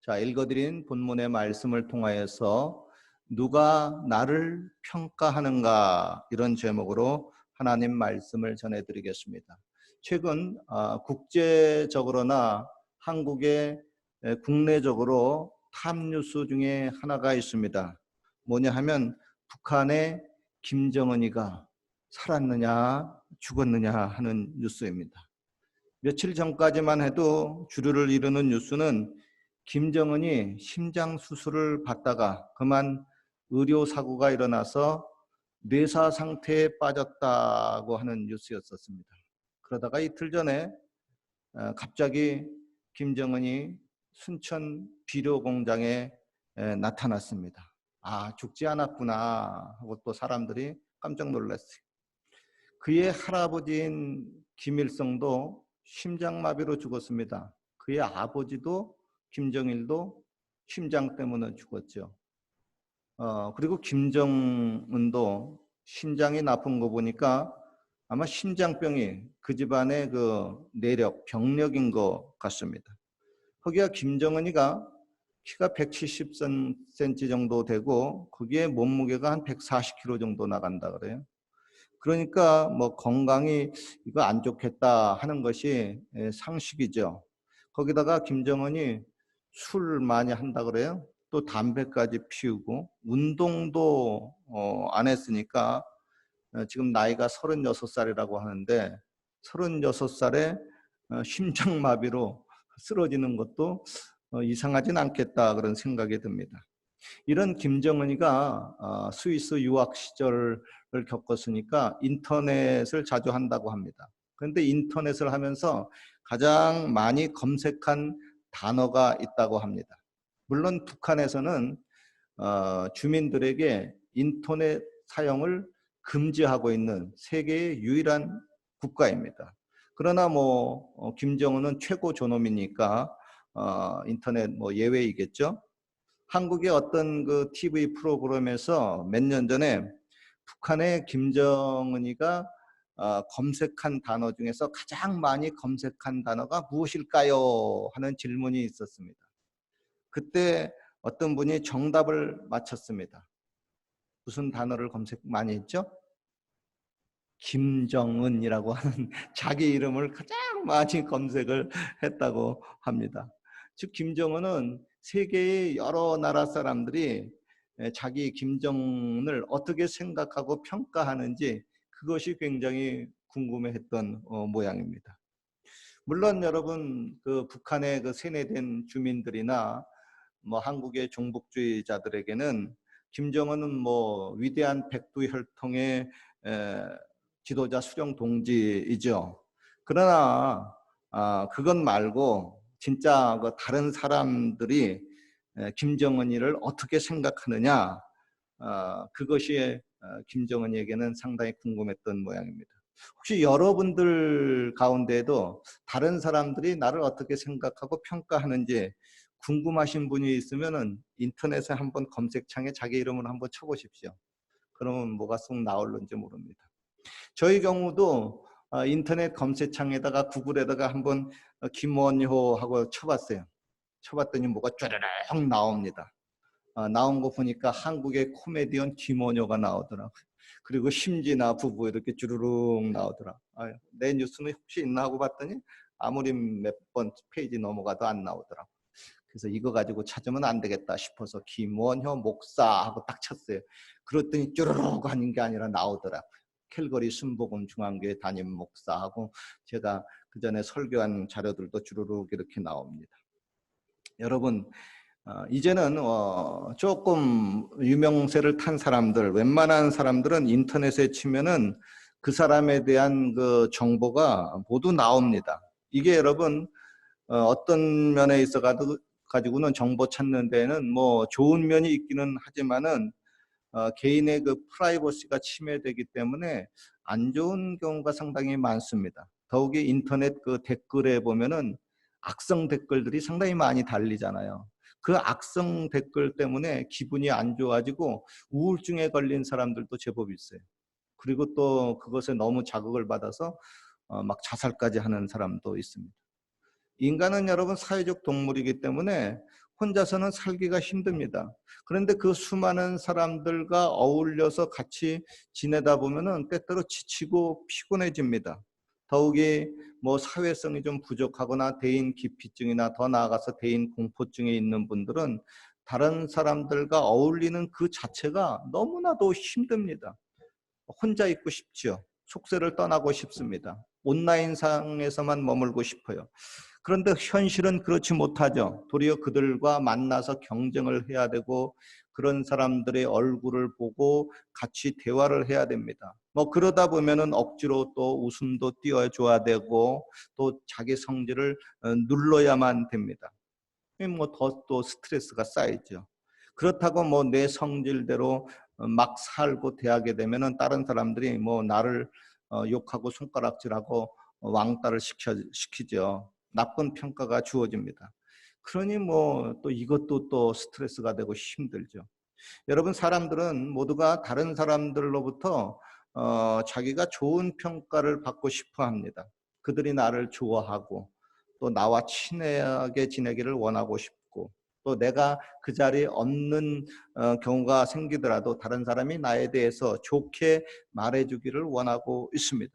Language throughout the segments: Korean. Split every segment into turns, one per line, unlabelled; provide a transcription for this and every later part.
자, 읽어드린 본문의 말씀을 통하여서 누가 나를 평가하는가, 이런 제목으로 하나님 말씀을 전해드리겠습니다. 최근 국제적으로나 한국의 국내적으로 탑뉴스 중에 하나가 있습니다. 뭐냐 하면 북한의 김정은이가 살았느냐 죽었느냐 하는 뉴스입니다. 며칠 전까지만 해도 주류를 이루는 뉴스는 김정은이 심장 수술을 받다가 그만 의료사고가 일어나서 뇌사 상태에 빠졌다고 하는 뉴스였었습니다. 그러다가 이틀 전에 갑자기 김정은이 순천 비료 공장에 나타났습니다. 아, 죽지 않았구나 하고 또 사람들이 깜짝 놀랐어요. 그의 할아버지인 김일성도 심장마비로 죽었습니다. 그의 아버지도 김정일도 심장 때문에 죽었죠. 그리고 김정은도 심장이 나쁜 거 보니까 아마 심장병이 그 집안의 그 내력, 병력인 것 같습니다. 거기가 김정은이가 키가 170cm 정도 되고 거기에 몸무게가 한 140kg 정도 나간다 그래요. 그러니까 뭐 건강이 이거 안 좋겠다 하는 것이 상식이죠. 거기다가 김정은이 술 많이 한다 그래요. 또 담배까지 피우고 운동도 안 했으니까 지금 나이가 36살이라고 하는데 36살에 심장마비로 쓰러지는 것도 이상하진 않겠다 그런 생각이 듭니다. 이런 김정은이가 스위스 유학 시절을 겪었으니까 인터넷을 자주 한다고 합니다. 그런데 인터넷을 하면서 가장 많이 검색한 단어가 있다고 합니다. 물론 북한에서는 주민들에게 인터넷 사용을 금지하고 있는 세계의 유일한 국가입니다. 그러나 김정은은 최고 존엄이니까 인터넷 예외이겠죠. 한국의 어떤 그 TV 프로그램에서 몇 년 전에 북한의 김정은이가 검색한 단어 중에서 가장 많이 검색한 단어가 무엇일까요? 하는 질문이 있었습니다. 그때 어떤 분이 정답을 맞췄습니다. 무슨 단어를 검색 많이 했죠? 김정은이라고 하는 자기 이름을 가장 많이 검색을 했다고 합니다. 즉 김정은은 세계의 여러 나라 사람들이 자기 김정은을 어떻게 생각하고 평가하는지 그것이 굉장히 궁금해했던 모양입니다. 물론 여러분 그 북한의 그 세뇌된 주민들이나 한국의 종북주의자들에게는 김정은은 위대한 백두혈통의 지도자 수령 동지이죠. 그러나 그건 말고 진짜 그 다른 사람들이 김정은이를 어떻게 생각하느냐, 그것이 김정은이에게는 상당히 궁금했던 모양입니다. 혹시 여러분들 가운데에도 다른 사람들이 나를 어떻게 생각하고 평가하는지 궁금하신 분이 있으면 인터넷에 한번 검색창에 자기 이름을 한번 쳐보십시오. 그러면 뭐가 쏙 나올는지 모릅니다. 저희 경우도 인터넷 검색창에다가 구글에다가 한번 김원효 하고 쳐봤어요. 쳐봤더니 뭐가 쭈르륵 나옵니다. 나온 거 보니까 한국의 코미디언 김원효가 나오더라고요. 그리고 심지나 부부 이렇게 주르륵 나오더라. 내 뉴스는 혹시 있나 하고 봤더니 아무리 몇 번 페이지 넘어가도 안 나오더라고요. 그래서 이거 가지고 찾으면 안 되겠다 싶어서 김원효 목사 하고 딱 쳤어요. 그랬더니 쭈르륵 하는 게 아니라 나오더라고요. 캘거리 순복음 중앙교회 담임 목사하고 제가 그 전에 설교한 자료들도 주르륵 이렇게 나옵니다. 여러분 이제는 조금 유명세를 탄 사람들, 웬만한 사람들은 인터넷에 치면은 그 사람에 대한 그 정보가 모두 나옵니다. 이게 여러분 어떤 면에 있어 가지고는 정보 찾는 데는 좋은 면이 있기는 하지만은 개인의 그 프라이버시가 침해되기 때문에 안 좋은 경우가 상당히 많습니다. 더욱이 인터넷 그 댓글에 보면은 악성 댓글들이 상당히 많이 달리잖아요. 그 악성 댓글 때문에 기분이 안 좋아지고 우울증에 걸린 사람들도 제법 있어요. 그리고 또 그것에 너무 자극을 받아서 막 자살까지 하는 사람도 있습니다. 인간은 여러분 사회적 동물이기 때문에 혼자서는 살기가 힘듭니다. 그런데 그 수많은 사람들과 어울려서 같이 지내다 보면은 때때로 지치고 피곤해집니다. 더욱이 뭐 사회성이 좀 부족하거나 대인 기피증이나 더 나아가서 대인 공포증에 있는 분들은 다른 사람들과 어울리는 그 자체가 너무나도 힘듭니다. 혼자 있고 싶지요. 속세를 떠나고 싶습니다. 온라인상에서만 머물고 싶어요. 그런데 현실은 그렇지 못하죠. 도리어 그들과 만나서 경쟁을 해야 되고 그런 사람들의 얼굴을 보고 같이 대화를 해야 됩니다. 뭐 그러다 보면은 억지로 또 웃음도 띄워줘야 되고 또 자기 성질을 눌러야만 됩니다. 뭐 더 또 스트레스가 쌓이죠. 그렇다고 뭐 내 성질대로 막 살고 대하게 되면은 다른 사람들이 뭐 나를 욕하고 손가락질하고 왕따를 시키죠. 나쁜 평가가 주어집니다. 그러니 뭐 또 이것도 또 스트레스가 되고 힘들죠. 여러분, 사람들은 모두가 다른 사람들로부터 자기가 좋은 평가를 받고 싶어 합니다. 그들이 나를 좋아하고 또 나와 친하게 지내기를 원하고 싶고 또 내가 그 자리에 없는 경우가 생기더라도 다른 사람이 나에 대해서 좋게 말해주기를 원하고 있습니다.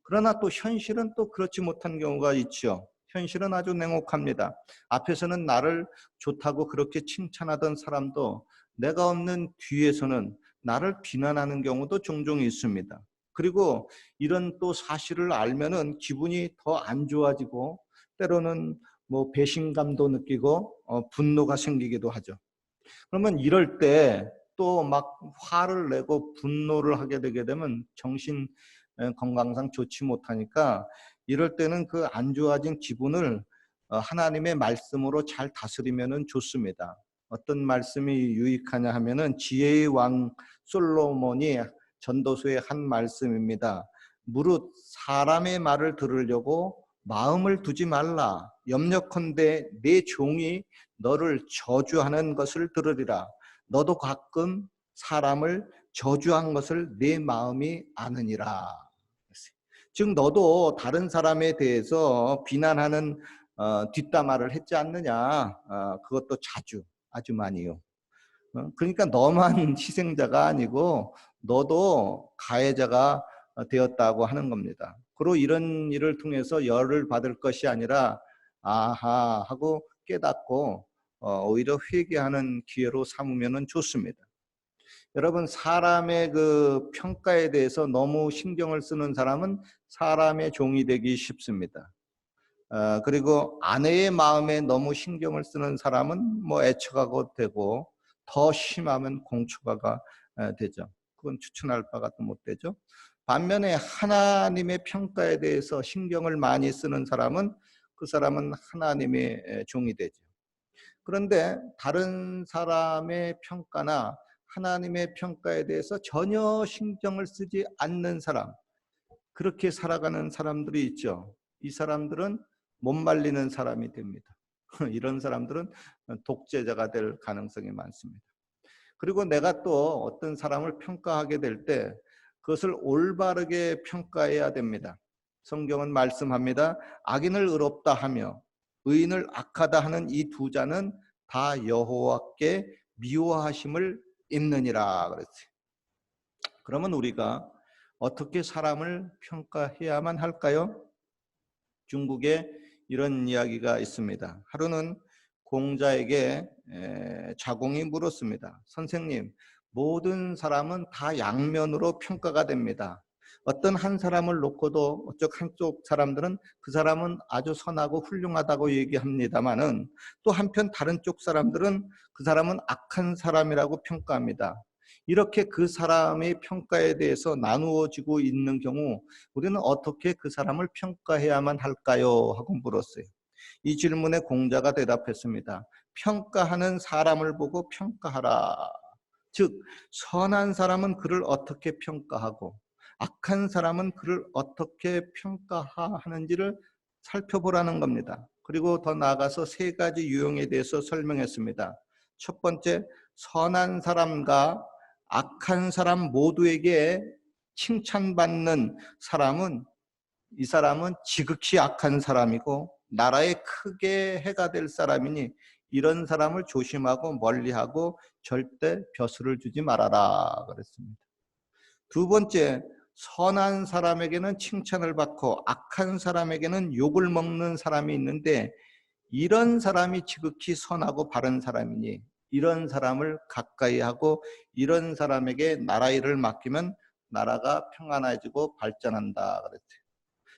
그러나 또 현실은 또 그렇지 못한 경우가 있죠. 현실은 아주 냉혹합니다. 앞에서는 나를 좋다고 그렇게 칭찬하던 사람도 내가 없는 뒤에서는 나를 비난하는 경우도 종종 있습니다. 그리고 이런 또 사실을 알면은 기분이 더 안 좋아지고 때로는 뭐 배신감도 느끼고 분노가 생기기도 하죠. 그러면 이럴 때 또 막 화를 내고 분노를 하게 되게 되면 정신 건강상 좋지 못하니까 이럴 때는 그 안 좋아진 기분을 하나님의 말씀으로 잘 다스리면은 좋습니다. 어떤 말씀이 유익하냐 하면은 지혜의 왕 솔로몬이 전도서의 한 말씀입니다. 무릇 사람의 말을 들으려고 마음을 두지 말라. 염려컨대 내 종이 너를 저주하는 것을 들으리라. 너도 가끔 사람을 저주한 것을 내 마음이 아느니라. 즉 너도 다른 사람에 대해서 비난하는 뒷담화를 했지 않느냐. 그것도 자주, 아주 많이요. 그러니까 너만 희생자가 아니고 너도 가해자가 되었다고 하는 겁니다. 그리고 이런 일을 통해서 열을 받을 것이 아니라 아하 하고 깨닫고 오히려 회개하는 기회로 삼으면 좋습니다. 여러분, 사람의 그 평가에 대해서 너무 신경을 쓰는 사람은 사람의 종이 되기 쉽습니다. 그리고 아내의 마음에 너무 신경을 쓰는 사람은 뭐 애처가고 되고 더 심하면 공초가가 되죠. 그건 추천할 바가 또 못 되죠. 반면에 하나님의 평가에 대해서 신경을 많이 쓰는 사람은 그 사람은 하나님의 종이 되죠. 그런데 다른 사람의 평가나 하나님의 평가에 대해서 전혀 신경을 쓰지 않는 사람, 그렇게 살아가는 사람들이 있죠. 이 사람들은 못 말리는 사람이 됩니다. 이런 사람들은 독재자가 될 가능성이 많습니다. 그리고 내가 또 어떤 사람을 평가하게 될 때 그것을 올바르게 평가해야 됩니다. 성경은 말씀합니다. 악인을 의롭다 하며 의인을 악하다 하는 이 두 자는 다 여호와께 미워하심을 입느니라 그랬어요. 그러면 우리가 어떻게 사람을 평가해야만 할까요? 중국에 이런 이야기가 있습니다. 하루는 공자에게 자공이 물었습니다. 선생님, 모든 사람은 다 양면으로 평가가 됩니다. 어떤 한 사람을 놓고도 어쪽 한쪽 사람들은 그 사람은 아주 선하고 훌륭하다고 얘기합니다마는 또 한편 다른 쪽 사람들은 그 사람은 악한 사람이라고 평가합니다. 이렇게 그 사람의 평가에 대해서 나누어지고 있는 경우 우리는 어떻게 그 사람을 평가해야만 할까요? 하고 물었어요. 이 질문에 공자가 대답했습니다. 평가하는 사람을 보고 평가하라. 즉 선한 사람은 그를 어떻게 평가하고 악한 사람은 그를 어떻게 평가하는지를 살펴보라는 겁니다. 그리고 더 나아가서 세 가지 유형에 대해서 설명했습니다. 첫 번째, 선한 사람과 악한 사람 모두에게 칭찬받는 사람은 이 사람은 지극히 악한 사람이고 나라에 크게 해가 될 사람이니 이런 사람을 조심하고 멀리하고 절대 벼슬을 주지 말아라 그랬습니다. 두 번째, 선한 사람에게는 칭찬을 받고 악한 사람에게는 욕을 먹는 사람이 있는데 이런 사람이 지극히 선하고 바른 사람이니 이런 사람을 가까이 하고 이런 사람에게 나라 일을 맡기면 나라가 평안해지고 발전한다 그랬어요.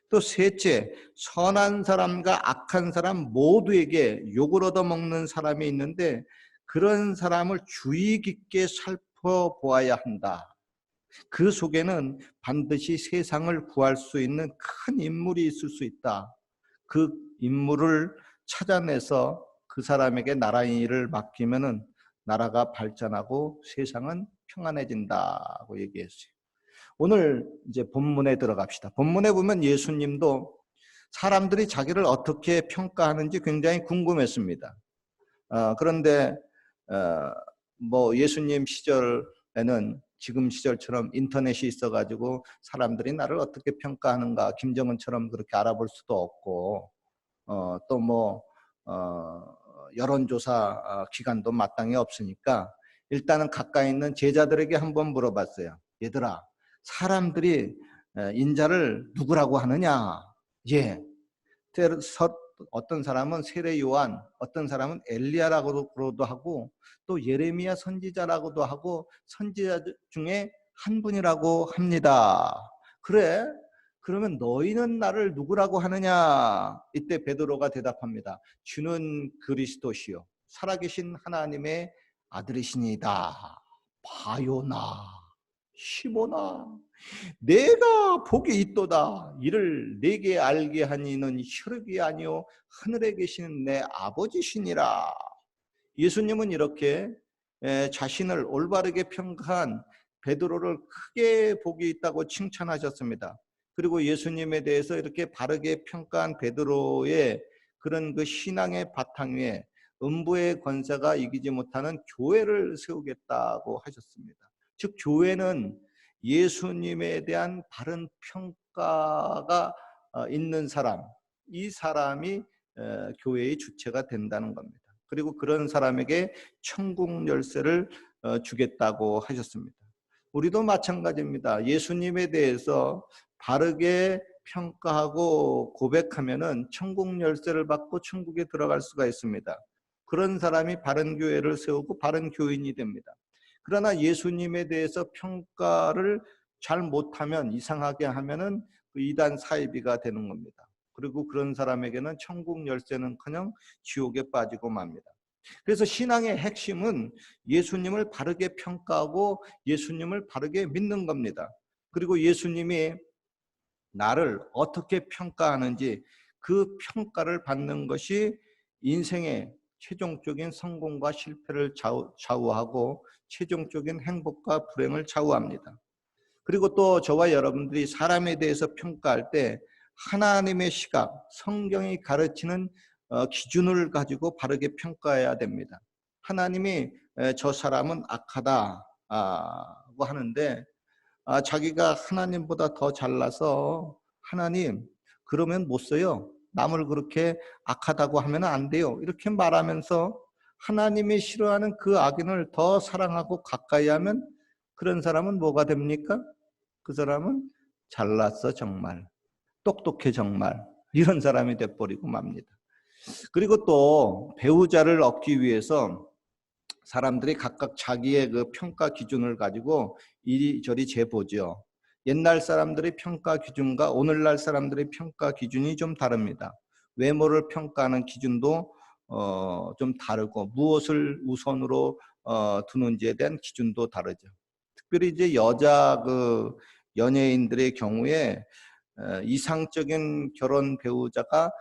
또 셋째, 선한 사람과 악한 사람 모두에게 욕을 얻어먹는 사람이 있는데 그런 사람을 주의 깊게 살펴보아야 한다. 그 속에는 반드시 세상을 구할 수 있는 큰 인물이 있을 수 있다. 그 인물을 찾아내서 그 사람에게 나라 일을 맡기면은 나라가 발전하고 세상은 평안해진다고 얘기했어요. 오늘 이제 본문에 들어갑시다. 본문에 보면 예수님도 사람들이 자기를 어떻게 평가하는지 굉장히 궁금했습니다. 그런데 뭐 예수님 시절에는 지금 시절처럼 인터넷이 있어가지고 사람들이 나를 어떻게 평가하는가 김정은처럼 그렇게 알아볼 수도 없고 또 뭐 여론조사 기관도 마땅히 없으니까 일단은 가까이 있는 제자들에게 한번 물어봤어요. 얘들아, 사람들이 인자를 누구라고 하느냐? 예. 어떤 사람은 세례 요한, 어떤 사람은 엘리야라고도 하고 또 예레미야 선지자라고도 하고 선지자 중에 한 분이라고 합니다. 그래? 그러면 너희는 나를 누구라고 하느냐? 이때 베드로가 대답합니다. 주는 그리스도시요 살아계신 하나님의 아들이시니다. 바요나 시모나 내가 복이 있도다. 이를 내게 알게 하니는 혈육이 아니요 하늘에 계시는 내 아버지시니라. 예수님은 이렇게 자신을 올바르게 평가한 베드로를 크게 복이 있다고 칭찬하셨습니다. 그리고 예수님에 대해서 이렇게 바르게 평가한 베드로의 그런 그 신앙의 바탕 위에 음부의 권세가 이기지 못하는 교회를 세우겠다고 하셨습니다. 즉 교회는 예수님에 대한 바른 평가가 있는 사람, 이 사람이 교회의 주체가 된다는 겁니다. 그리고 그런 사람에게 천국 열쇠를 주겠다고 하셨습니다. 우리도 마찬가지입니다. 예수님에 대해서 바르게 평가하고 고백하면은 천국 열쇠를 받고 천국에 들어갈 수가 있습니다. 그런 사람이 바른 교회를 세우고 바른 교인이 됩니다. 그러나 예수님에 대해서 평가를 잘 못하면, 이상하게 하면은 그 이단 사이비가 되는 겁니다. 그리고 그런 사람에게는 천국 열쇠는커녕 지옥에 빠지고 맙니다. 그래서 신앙의 핵심은 예수님을 바르게 평가하고 예수님을 바르게 믿는 겁니다. 그리고 예수님이 나를 어떻게 평가하는지 그 평가를 받는 것이 인생의 최종적인 성공과 실패를 좌우하고 최종적인 행복과 불행을 좌우합니다. 그리고 또 저와 여러분들이 사람에 대해서 평가할 때 하나님의 시각, 성경이 가르치는 기준을 가지고 바르게 평가해야 됩니다. 하나님이 저 사람은 악하다고 하는데 자기가 하나님보다 더 잘나서 하나님 그러면 못 써요. 남을 그렇게 악하다고 하면 안 돼요. 이렇게 말하면서 하나님이 싫어하는 그 악인을 더 사랑하고 가까이 하면 그런 사람은 뭐가 됩니까? 그 사람은 잘났어 정말, 똑똑해 정말, 이런 사람이 돼버리고 맙니다. 그리고 또 배우자를 얻기 위해서 사람들이 각각 자기의 그 평가 기준을 가지고 이리저리 재보죠. 옛날 사람들의 평가 기준과 오늘날 사람들의 평가 기준이 좀 다릅니다. 외모를 평가하는 기준도 좀 다르고 무엇을 우선으로 두는지에 대한 기준도 다르죠. 특별히 이제 여자 그 연예인들의 경우에 이상적인 결혼 배우자가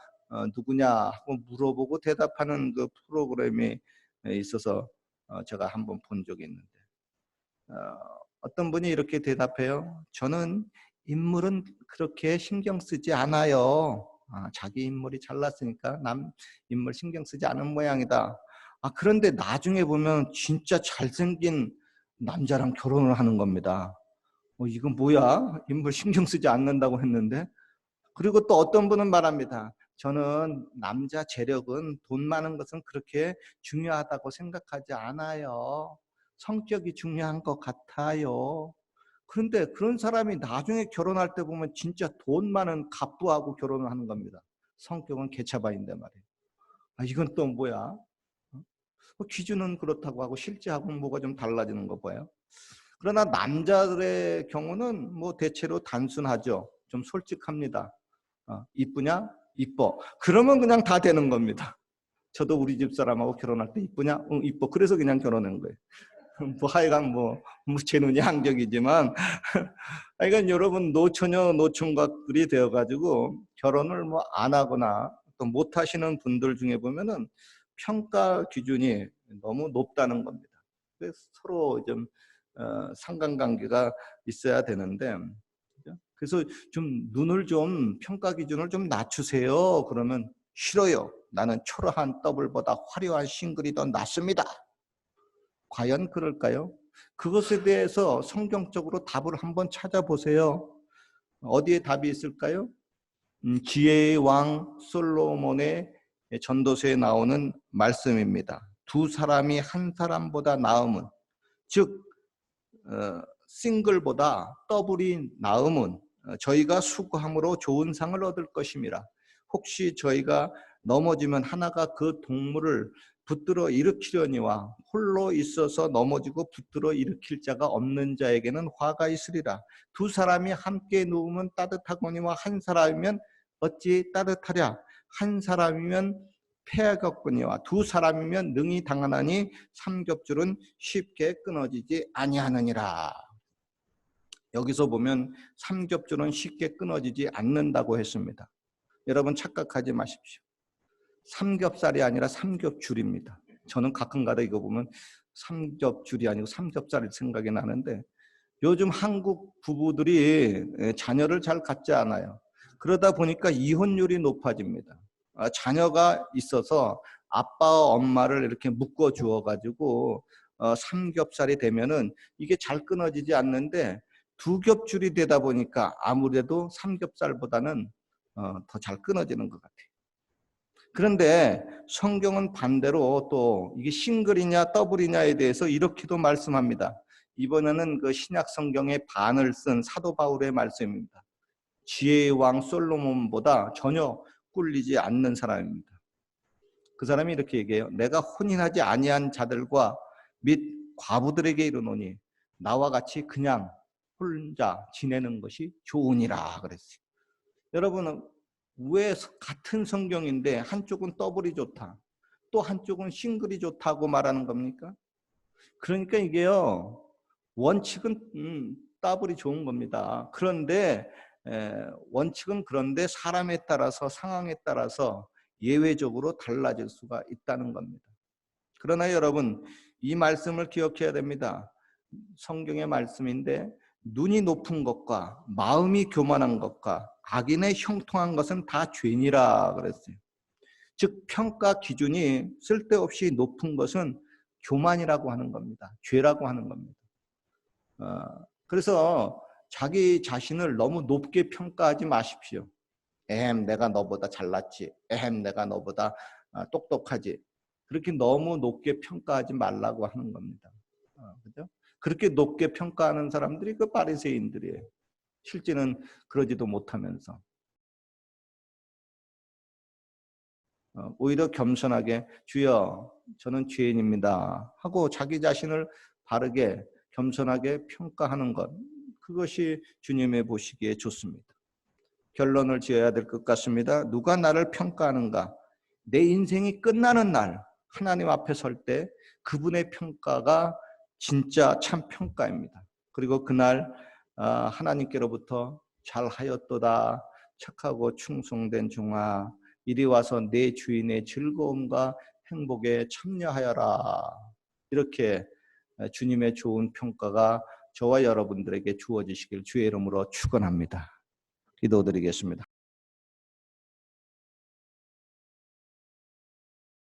누구냐 하고 물어보고 대답하는 그 프로그램이 있어서 제가 한번 본 적이 있는데 어떤 분이 이렇게 대답해요. 저는 인물은 그렇게 신경 쓰지 않아요. 자기 인물이 잘났으니까 남 인물 신경 쓰지 않은 모양이다. 그런데 나중에 보면 진짜 잘생긴 남자랑 결혼을 하는 겁니다. 이건 뭐야? 인물 신경 쓰지 않는다고 했는데. 그리고 또 어떤 분은 말합니다. 저는 남자 재력은 돈 많은 것은 그렇게 중요하다고 생각하지 않아요. 성격이 중요한 것 같아요. 그런데 그런 사람이 나중에 결혼할 때 보면 진짜 돈 많은 갑부하고 결혼을 하는 겁니다. 성격은 개차반인데 말이에요. 아, 이건 또 뭐야? 기준은 그렇다고 하고 실제하고는 뭐가 좀 달라지는 거 봐요. 그러나 남자들의 경우는 뭐 대체로 단순하죠. 좀 솔직합니다. 이쁘냐? 이뻐. 그러면 그냥 다 되는 겁니다. 저도 우리 집 사람하고 결혼할 때 이쁘냐? 응, 이뻐. 그래서 그냥 결혼한 거예요. 뭐 하여간 제 눈이 한격이지만 하여간 여러분 노처녀 노총각들이 되어가지고 결혼을 뭐 안 하거나 또 못 하시는 분들 중에 보면은 평가 기준이 너무 높다는 겁니다. 그래서 서로 좀 상관관계가 있어야 되는데, 그죠? 그래서 좀 눈을 좀 평가 기준을 좀 낮추세요. 그러면 싫어요. 나는 초라한 더블보다 화려한 싱글이 더 낫습니다. 과연 그럴까요? 그것에 대해서 성경적으로 답을 한번 찾아보세요. 어디에 답이 있을까요? 지혜의 왕 솔로몬의 전도서에 나오는 말씀입니다. 두 사람이 한 사람보다 나음은, 즉 싱글보다 더블이 나음은 저희가 수고함으로 좋은 상을 얻을 것임이라. 혹시 저희가 넘어지면 하나가 그 동물을 붙들어 일으키려니와 홀로 있어서 넘어지고 붙들어 일으킬 자가 없는 자에게는 화가 있으리라. 두 사람이 함께 누우면 따뜻하거니와 한 사람이면 어찌 따뜻하랴. 한 사람이면 패하겠거니와 두 사람이면 능히 당하나니 삼겹줄은 쉽게 끊어지지 아니하느니라. 여기서 보면 삼겹줄은 쉽게 끊어지지 않는다고 했습니다. 여러분 착각하지 마십시오. 삼겹살이 아니라 삼겹줄입니다. 저는 가끔가다 이거 보면 삼겹줄이 아니고 삼겹살이 생각이 나는데, 요즘 한국 부부들이 자녀를 잘 갖지 않아요. 그러다 보니까 이혼율이 높아집니다. 자녀가 있어서 아빠와 엄마를 이렇게 묶어 주어 가지고 삼겹살이 되면은 이게 잘 끊어지지 않는데, 두 겹줄이 되다 보니까 아무래도 삼겹살보다는 더 잘 끊어지는 것 같아요. 그런데 성경은 반대로 또 이게 싱글이냐 더블이냐에 대해서 이렇게도 말씀합니다. 이번에는 그 신약 성경의 반을 쓴 사도 바울의 말씀입니다. 지혜의 왕 솔로몬보다 전혀 꿀리지 않는 사람입니다. 그 사람이 이렇게 얘기해요. 내가 혼인하지 아니한 자들과 및 과부들에게 이르노니 나와 같이 그냥 혼자 지내는 것이 좋으니라 그랬어요. 여러분은 왜 같은 성경인데 한쪽은 더블이 좋다, 또 한쪽은 싱글이 좋다고 말하는 겁니까? 그러니까 이게요, 원칙은 더블이 좋은 겁니다. 그런데 원칙은 그런데 사람에 따라서 상황에 따라서 예외적으로 달라질 수가 있다는 겁니다. 그러나 여러분 이 말씀을 기억해야 됩니다. 성경의 말씀인데 눈이 높은 것과 마음이 교만한 것과 악인의 형통한 것은 다 죄니라 그랬어요. 즉 평가 기준이 쓸데없이 높은 것은 교만이라고 하는 겁니다. 죄라고 하는 겁니다. 그래서 자기 자신을 너무 높게 평가하지 마십시오. 내가 너보다 잘났지. 내가 너보다 똑똑하지. 그렇게 너무 높게 평가하지 말라고 하는 겁니다. 그죠? 그렇게 높게 평가하는 사람들이 그 바리새인들이에요. 실제는 그러지도 못하면서 오히려 겸손하게 주여 저는 죄인입니다 하고 자기 자신을 바르게 겸손하게 평가하는 것, 그것이 주님의 보시기에 좋습니다. 결론을 지어야 될 것 같습니다. 누가 나를 평가하는가? 내 인생이 끝나는 날 하나님 앞에 설 때 그분의 평가가 진짜 참 평가입니다. 그리고 그날 하나님께로부터 잘하였도다 착하고 충성된 종아 이리 와서 내 주인의 즐거움과 행복에 참여하여라. 이렇게 주님의 좋은 평가가 저와 여러분들에게 주어지시길 주의 이름으로 축원합니다. 기도드리겠습니다.